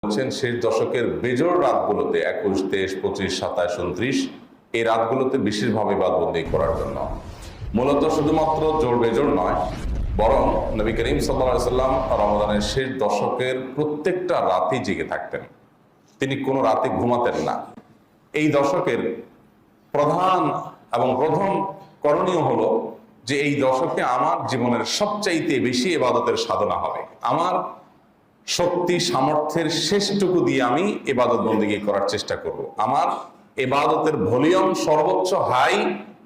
বলছেন শেষ দশকের বেজোড় রাতগুলোতে 21, 23, 25, 27, 29 এই রাতগুলোতে বিশেষভাবে ইবাদতবন্দি করার জন্য। মূলত শুধুমাত্র জোড় বেজোড় নয়, বরং নবী করিম সাল্লাল্লাহু আলাইহি সাল্লাম রমজানের শেষ দশকের প্রত্যেকটা রাতে জেগে থাকতেন। তিনি কোনো রাতে ঘুমাতেন না। এই দশকের প্রধান এবং প্রথম করণীয় হলো যে এই দশকে আমার জীবনের সবচাইতে বেশি ইবাদতের সাধনা হবে। আমার শক্তি সামর্থ্যের শেষটুকু দিয়ে আমি ইবাদত বন্দেগী করার চেষ্টা করব। আমার ইবাদতের ভলিউম সর্বোচ্চ হাই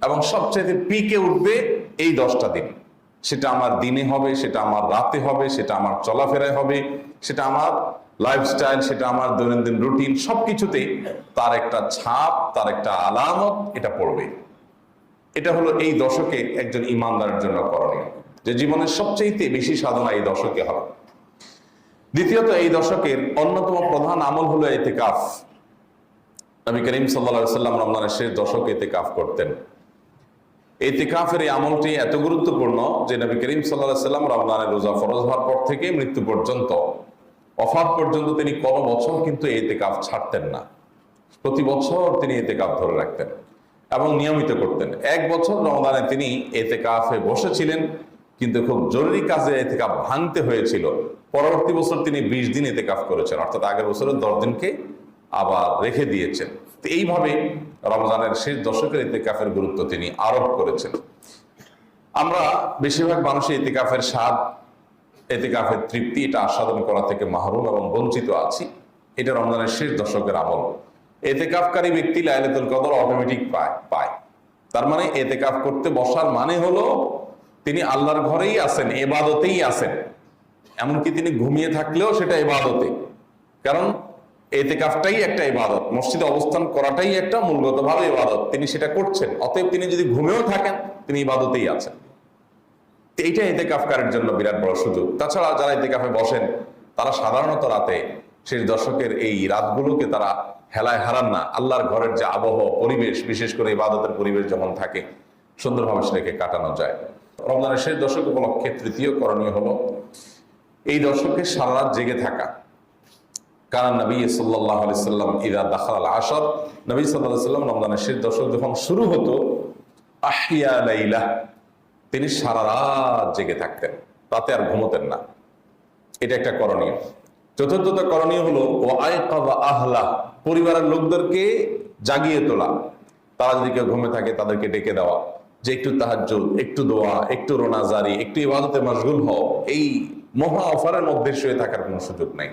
এবং সবচাইতে পিকে উঠবে এই 10টা দিন। সেটা আমার দিনে হবে, সেটা আমার রাতে হবে, সেটা আমার চলাফেরায় হবে, সেটা আমার লাইফস্টাইল, সেটা আমার দৈনন্দিন রুটিন, সবকিছুতেই তার একটা ছাপ, তার একটা আলামত এটা পড়বে। এটা হলো এই দশকে একজন ইমানদারের জন্য করণীয়, যে জীবনের সবচাইতে বেশি সাধনা এই দশকে হবে। দ্বিতীয়ত, এই দশকের অন্যতম প্রধান আমল হলো ইতিকাফ। নবী করিম সাল্লাল্লাহু আলাইহি সাল্লাম রমজানের শেষ দশকে ইতিকাফ করতেন। ইতিকাফের এই আমলটি এত গুরুত্বপূর্ণ যে নবী করিম সাল্লাল্লাহু আলাইহি সাল্লাম রমজানের রোজা ফরজ হওয়ার পর থেকে মৃত্যু পর্যন্ত, ওফাত পর্যন্ত তিনি কোনো বছর কিন্তু ইতিকাফ ছাড়তেন না। প্রতি বছর তিনি ইতিকাফ ধরে রাখতেন এবং নিয়মিত করতেন। 1 বছর রমজানে তিনি ইতিকাফে বসেছিলেন, কিন্তু খুব জরুরি কাজে ইতিকাফ ভাঙতে হয়েছিল। পরবর্তী বছর তিনি 20 দিন ইতিকাফ করেছেন, অর্থাৎ আগের বছরের 10 দিনকে আবার রেখে দিয়েছেন। তো এইভাবে রমজানের শেষ দশকের ইতিকাফের গুরুত্ব তিনি আরোপ করেছেন। আমরা বেশিরভাগ মানুষই ইতিকাফের স্বাদ, ইতিকাফের তৃপ্তি এটা আস্বাদন করা থেকে মাহরুম এবং বঞ্চিত আছি। এটা রমজানের শেষ দশকের আমল। ইতিকাফকারী ব্যক্তি লাইলাতুল কদর অটোমেটিক পায়। তার মানে ইতিকাফ করতে বসার মানে হলো তিনি আল্লাহর ঘরেই আছেন, ইবাদতেই আছেন। এমনকি তিনি ঘুমিয়ে থাকলেও সেটা ইবাদতে, কারণ ইতিকাফটাই একটা ইবাদত, মসজিদে অবস্থান করাটাই একটা মূলগতভাবে ইবাদত। তিনি সেটা করছেন, অতএব তিনি যদি ঘুমেও থাকেন তিনি ইবাদতেই আছেন। এইটা ইতিকাফকারীর জন্য বিরাট বড় সুযোগ। তাছাড়া যারা ইতিকাফে বসেন তারা সাধারণত রাতে, শেষ দশকের এই রাতগুলোকে তারা হেলায় হারান না। আল্লাহর ঘরের যে আবহাওয়া পরিবেশ, বিশেষ করে ইবাদতের পরিবেশ যখন থাকে, সুন্দরভাবে সেটাকে কাটানো যায়। রমজানের শেষ দশক উপলক্ষে তৃতীয় করণীয় হলো এই দশকে সারা রাত জেগে থাকা। কারণ নবী সাল্লাল্লাহু আলাইহি সাল্লাম ইযা দাখালাল আশর, নবী সাল্লাল্লাহু আলাইহি সাল্লাম রমজানের শেষ দশক যখন শুরু হতো, আহিয়া লাইলা, তিনি সারা রাত জেগে থাকতেন, রাতে আর ঘুমোতেন না। এটা একটা করণীয়। চতুর্থত করণীয় হলো ও আয়কাযা আহলা, পরিবারের লোকদেরকে জাগিয়ে তোলা। তারা যদি কেউ ঘুমে থাকে তাদেরকে ডেকে দেওয়া, যে একটু তাহাজ্জুদ, একটু দোয়া, একটু রোনাজারি, একটু ইবাদতে মশগুল হও। এই মহা অফারের মধ্যে শুয়ে থাকার কোনো সুযোগ নাই।